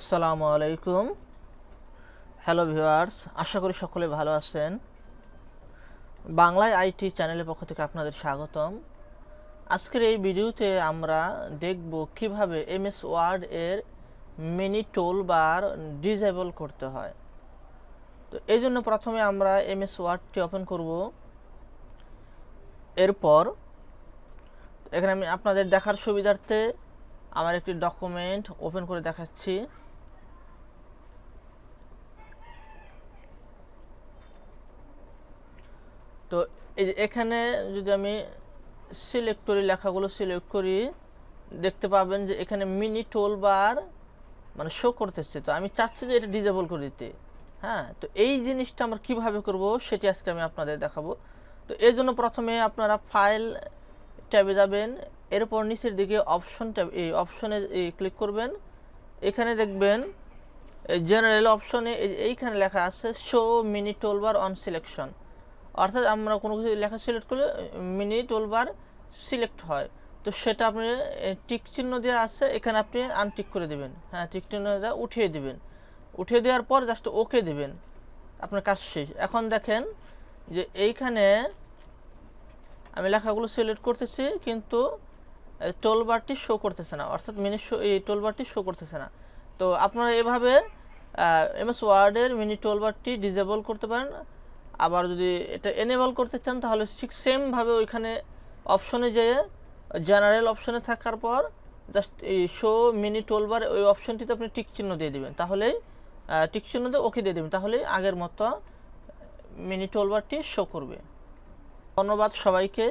আসসালামু আলাইকুম। Hello viewers, আশা করি সকলে ভালো আছেন। বাংলায় আইটি চ্যানেলের পক্ষ থেকে আপনাদের স্বাগতম। আজকের এই ভিডিওতে আমরা দেখব কিভাবে এমএস ওয়ার্ড এর মিনি টুল বার ডিসেবল করতে হয়। তো এই জন্য প্রথমে আমরা এমএস ওয়ার্ডটি ওপেন করব। এরপর এখানে আমি আপনাদের দেখার সুবিধার্থে আমার একটি ডকুমেন্ট ওপেন করে দেখাচ্ছি। তো এই যে এখানে যদি আমি সিলেক্ট করি, লেখাগুলো সিলেক্ট করি, দেখতে পাবেন যে এখানে মিনি টুল বার মানে শো করতেছে। তো আমি চাচ্ছি যে এটা ডিসেবল করে দিতে। হ্যাঁ, তো এই জিনিসটা আমরা কিভাবে করব সেটি আজকে আমি আপনাদের দেখাবো। তো এর জন্য প্রথমে আপনারা ফাইল ট্যাবে যাবেন, এরপর নিচের দিকে অপশন ট্যাব, এই অপশনে ক্লিক করবেন। এখানে দেখবেন জেনারেল অপশনে এইখানে লেখা আছে show mini toolbar on selection, অর্থাৎ আমরা কোনো কিছু লেখা সিলেক্ট করলে মিনি টুলবার সিলেক্ট হয়। তো সেটা আপনি টিক চিহ্ন দেওয়া আছে, এখানে আপনি আনটিক করে দেবেন। হ্যাঁ, টিক চিহ্ন দেওয়া উঠিয়ে দিবেন। উঠিয়ে দেওয়ার পর জাস্ট ওকে দিবেন, আপনার কাজ শেষ। এখন দেখেন যে এইখানে আমি লেখাগুলো সিলেক্ট করতেছি, কিন্তু টুলবারটি শো করতেছে না, অর্থাৎ মিনি শো, এই টুলবারটি শো করতেছে না। তো আপনারা এভাবে এমএস ওয়ার্ডের মিনি টুলবারটি ডিসেবল করতে পারেন। আবার যদি এটা এনেবল করতে চান তাহলে ঠিক সেমভাবে ওইখানে অপশনে যেয়ে জেনারেল অপশনে থাকার পর জাস্ট এই শো মিনি টুলবার ওই অপশনটিতে আপনি টিক চিহ্ন দিয়ে দিবেন, তাহলেই টিক চিহ্ন দিয়ে ওকে দিয়ে দেবেন, তাহলেই আগের মতো মিনি টুলবারটি শো করবে। ধন্যবাদ সবাইকে।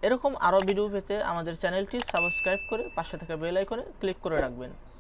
এরকম আরও ভিডিও পেতে আমাদের চ্যানেলটি সাবস্ক্রাইব করে পাশে থাকা বেল আইকনে ক্লিক করে রাখবেন।